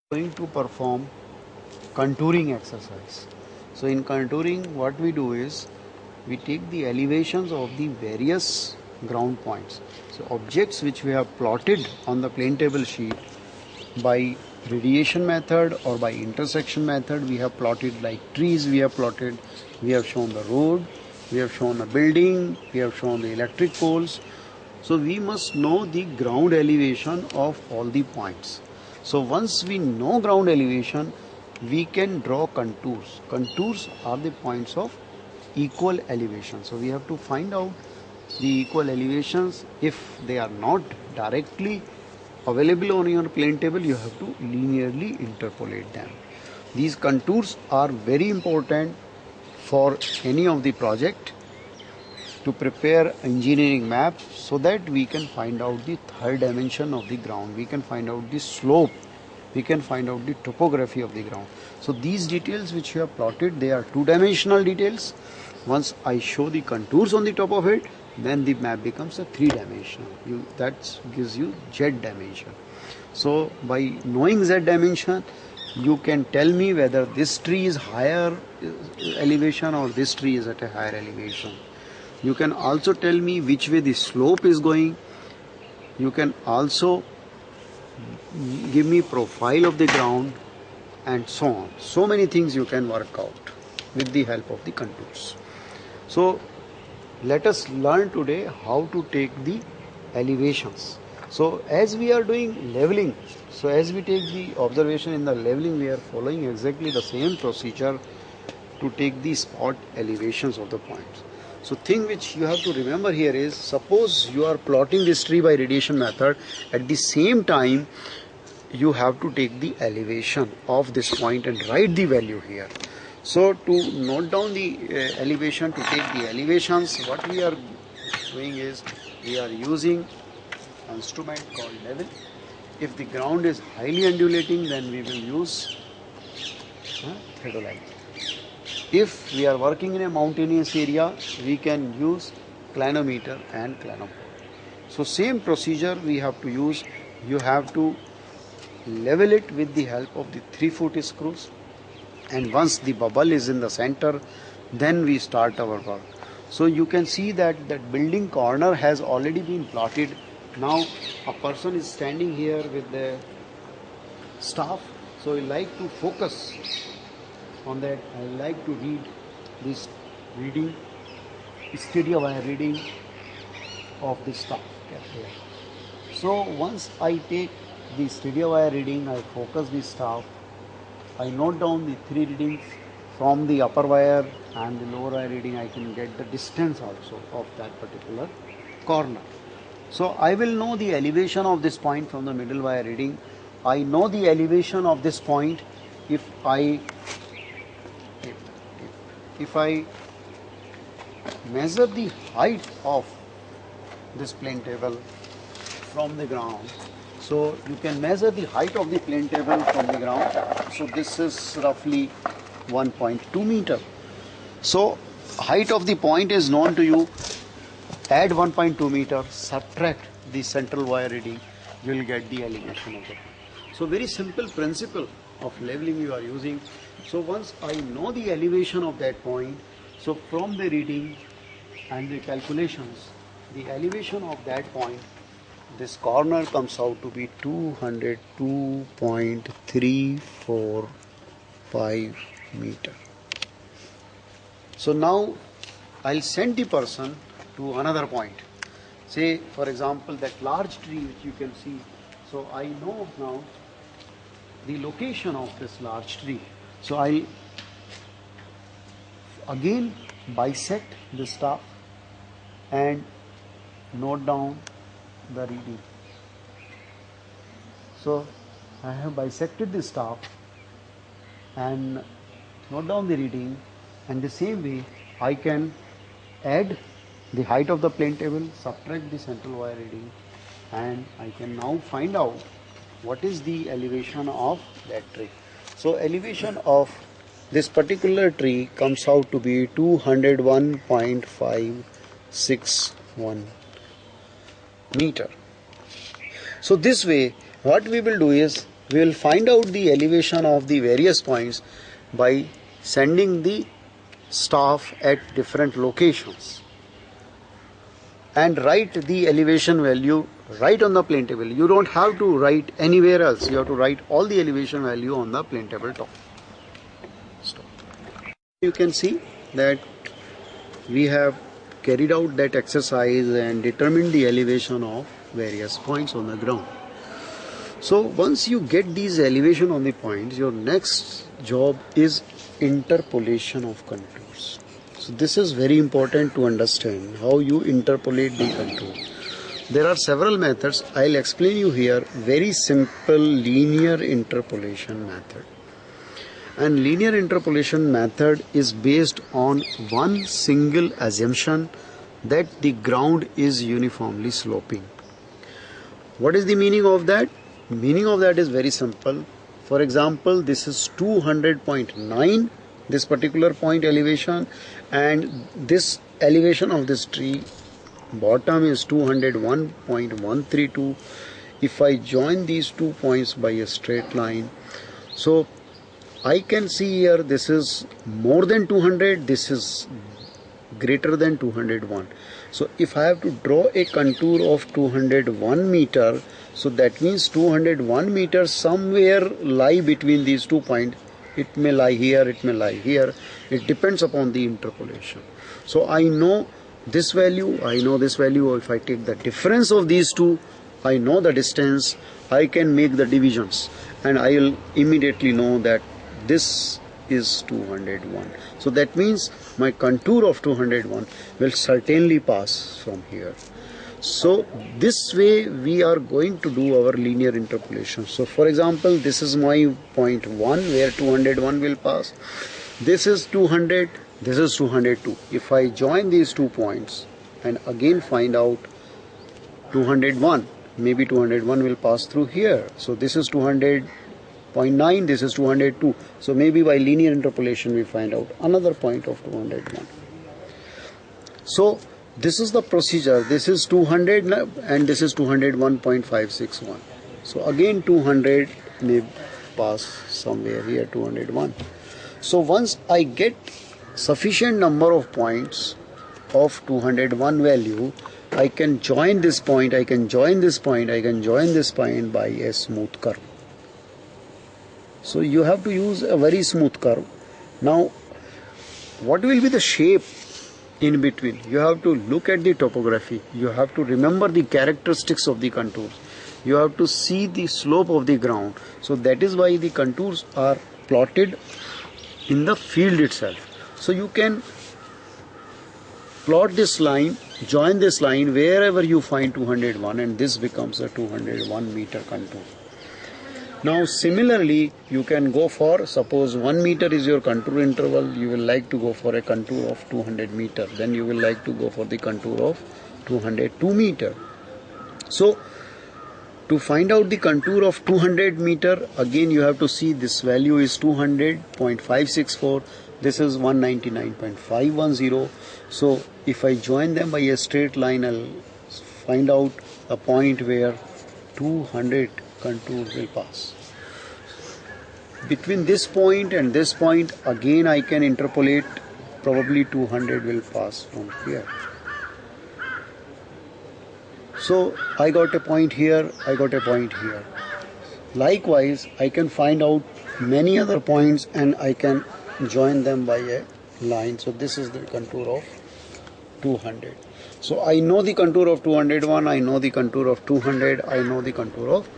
Going to perform contouring exercise. So in contouring, what we do is we take the elevations of the various ground points. So objects which we have plotted on the plane table sheet by radiation method or by intersection method, we have plotted like trees, we have plotted, we have shown the road, we have shown a building, we have shown the electric poles. So we must know the ground elevation of all the points. So once we know ground elevation, we can draw contours. Contours are the points of equal elevation. So we have to find out the equal elevations. If they are not directly available on your plane table, you have to linearly interpolate them. These contours are very important for any of the project to prepare engineering maps, so that we can find out the third dimension of the ground, we can find out the slope, we can find out the topography of the ground. So these details which you have plotted, they are two-dimensional details. Once I show the contours on the top of it, then the map becomes a three-dimensional. That gives you Z dimension. So by knowing Z dimension, you can tell me whether this tree is higher elevation or this tree is at a higher elevation. You can also tell me which way the slope is going. You can also give me profile of the ground and so on. So many things you can work out with the help of the contours. So let us learn today how to take the elevations. So as we are doing leveling, so as we take the observation in the leveling, we are following exactly the same procedure to take the spot elevations of the points. So thing which you have to remember here is, suppose you are plotting this tree by radiation method, at the same time you have to take the elevation of this point and write the value here. So to note down the elevation, to take the elevations, what we are doing is we are using an instrument called level. If the ground is highly undulating, then we will use theodolite. If we are working in a mountainous area, we can use clinometer and clinophore. So same procedure we have to use. You have to level it with the help of the 3-foot screws, and once the bubble is in the center, then we start our work. So you can see that that building corner has already been plotted. Now a person is standing here with the staff, so I like to focus on that. I like to read this reading, steady wire reading of the staff here. So once I take the steady wire reading, I focus the staff, I note down the 3 readings from the upper wire and the lower wire reading. I can get the distance also of that particular corner. So I will know the elevation of this point from the middle wire reading. I know the elevation of this point if I measure the height of this plane table from the ground. So you can measure the height of the plane table from the ground. So this is roughly 1.2 meter. So height of the point is known to you. Add 1.2 meter, subtract the central wire reading, you will get the elevation of the point. So very simple principle of leveling you are using. So once I know the elevation of that point, so from the reading and the calculations, the elevation of that point, this corner comes out to be 202.345 meter. So now I'll send the person to another point. Say for example that large tree which you can see. So I know now the location of this large tree. So I'll again bisect the staff and note down the reading. So I have bisected the staff and note down the reading, and the same way I can add the height of the plane table, subtract the central wire reading, and I can now find out what is the elevation of that tree. So elevation of this particular tree comes out to be 201.561 meter. So this way what we will do is we will find out the elevation of the various points by sending the staff at different locations and write the elevation value right on the plane table. You don't have to write anywhere else. You have to write all the elevation value on the plane table top. Stop. You can see that we have carried out that exercise and determined the elevation of various points on the ground. So once you get these elevation on the points, your next job is interpolation of contours. So this is very important to understand how you interpolate the contour. There are several methods. I'll explain you here very simple linear interpolation method. And linear interpolation method is based on one single assumption that the ground is uniformly sloping. What is the meaning of that? Meaning of that is very simple. For example, this is 200.9, this particular point elevation, and this elevation of this tree bottom is 201.132. If I join these 2 points by a straight line, so I can see here this is more than 200, this is greater than 201. So if I have to draw a contour of 201 meter, so that means 201 meters somewhere lie between these 2 points. It may lie here, it may lie here. It depends upon the interpolation. So I know this value, I know this value. If I take the difference of these two, I know the distance, I can make the divisions and I will immediately know that this is 201. So that means my contour of 201 will certainly pass from here. So this way we are going to do our linear interpolation. So for example, this is my point 1 where 201 will pass. This is 200, this is 202. If I join these 2 points and again find out 201, maybe 201 will pass through here. So this is 200.9, this is 202. So maybe by linear interpolation we find out another point of 201. So this is the procedure. This is 200 and this is 201.561. So again 200 may pass somewhere here, 201. So once I get sufficient number of points of 201 value, I can join this point, I can join this point, I can join this point by a smooth curve. So you have to use a very smooth curve. Now what will be the shape in between? You have to look at the topography, you have to remember the characteristics of the contours, you have to see the slope of the ground. So that is why the contours are plotted in the field itself. So you can plot this line, join this line wherever you find 201 and this becomes a 201 meter contour. Now similarly you can go for, suppose 1 meter is your contour interval, you will like to go for a contour of 200 meter, then you will like to go for the contour of 202 meter. So to find out the contour of 200 meter, again you have to see this value is 200.564, this is 199.510. So if I join them by a straight line, I'll find out a point where 200 contour will pass. Between this point and this point, again I can interpolate, probably 200 will pass from here. So I got a point here, I got a point here. Likewise, I can find out many other points and I can join them by a line. So this is the contour of 200. So I know the contour of 201, I know the contour of 200, I know the contour of,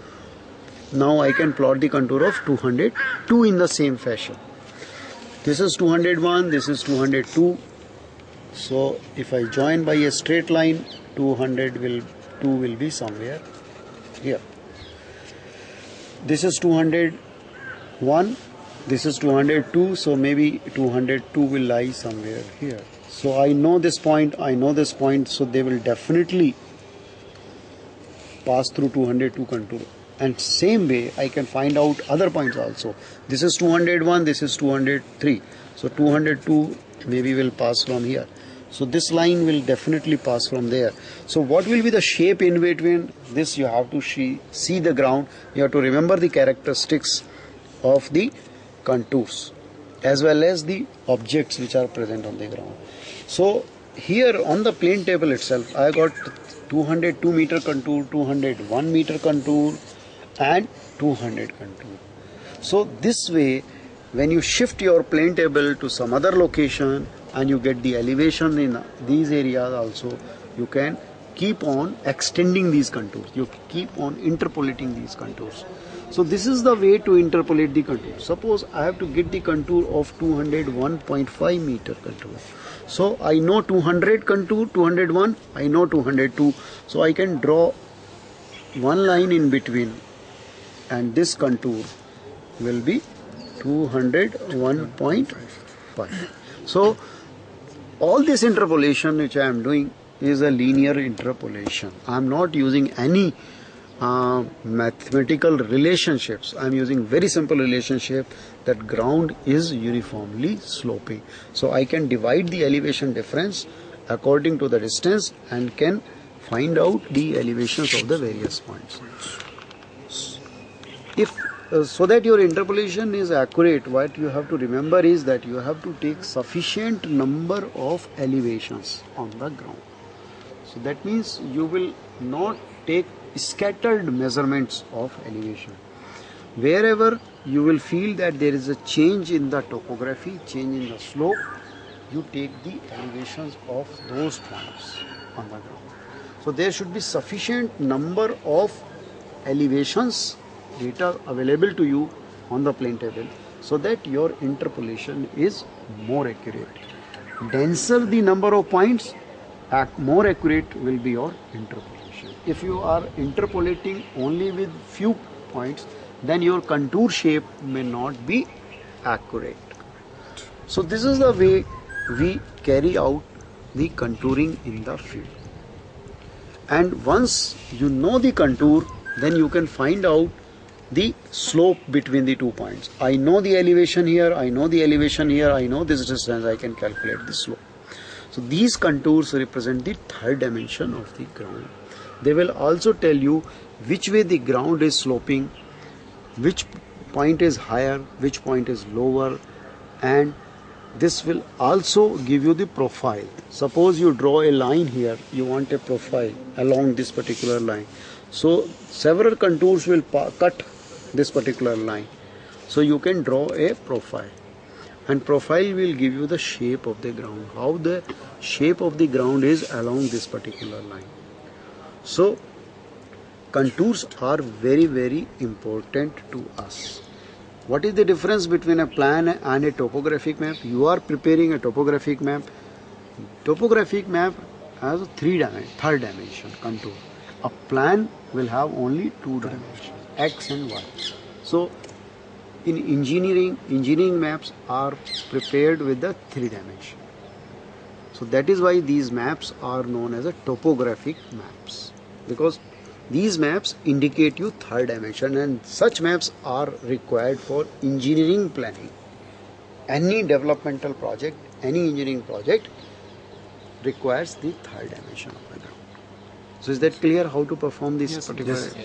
now I can plot the contour of 202 in the same fashion. This is 201, this is 202. So if I join by a straight line, 202 will be somewhere here. This is 201, this is 202, so maybe 202 will lie somewhere here. So I know this point, I know this point, so they will definitely pass through 202 contour. And same way I can find out other points also. This is 201, this is 203. So 202 maybe will pass from here. So this line will definitely pass from there. So what will be the shape in between this? You have to see the ground. You have to remember the characteristics of the contours as well as the objects which are present on the ground. So here on the plane table itself, I got 202 meter contour, 201 meter contour and 200 contour. So this way, when you shift your plane table to some other location and you get the elevation in these areas also, you can keep on extending these contours. You keep on interpolating these contours. So this is the way to interpolate the contour. Suppose I have to get the contour of 201.5 meter contour. So I know 200 contour, 201, I know 202. So I can draw one line in between and this contour will be 201.5. So all this interpolation which I am doing is a linear interpolation. I am not using any mathematical relationships. I am using very simple relationship that ground is uniformly sloping. So I can divide the elevation difference according to the distance and can find out the elevations of the various points. If so that your interpolation is accurate, what you have to remember is that you have to take sufficient number of elevations on the ground. So that means you will not take scattered measurements of elevation. Wherever you will feel that there is a change in the topography, change in the slope, you take the elevations of those points on the ground. So there should be sufficient number of elevations data available to you on the plane table so that your interpolation is more accurate. Denser the number of points, more accurate will be your interpolation. If you are interpolating only with few points, then your contour shape may not be accurate. So this is the way we carry out the contouring in the field. And once you know the contour, then you can find out the slope between the 2 points. I know the elevation here, I know the elevation here, I know this distance, I can calculate the slope. So these contours represent the third dimension of the ground. They will also tell you which way the ground is sloping, which point is higher, which point is lower, and this will also give you the profile. Suppose you draw a line here, you want a profile along this particular line. So several contours will cut this particular line. So you can draw a profile, and profile will give you the shape of the ground, how the shape of the ground is along this particular line. So contours are very, very important to us. What is the difference between a plan and a topographic map? You are preparing a topographic map. Topographic map has a third dimension contour. A plan will have only 2 dimensions, X and Y. So in engineering maps are prepared with the 3 dimension. So that is why these maps are known as a topographic maps, because these maps indicate you third dimension, and such maps are required for engineering planning. Any developmental project, any engineering project requires the third dimension of the ground. So is that clear how to perform this particular? Yes.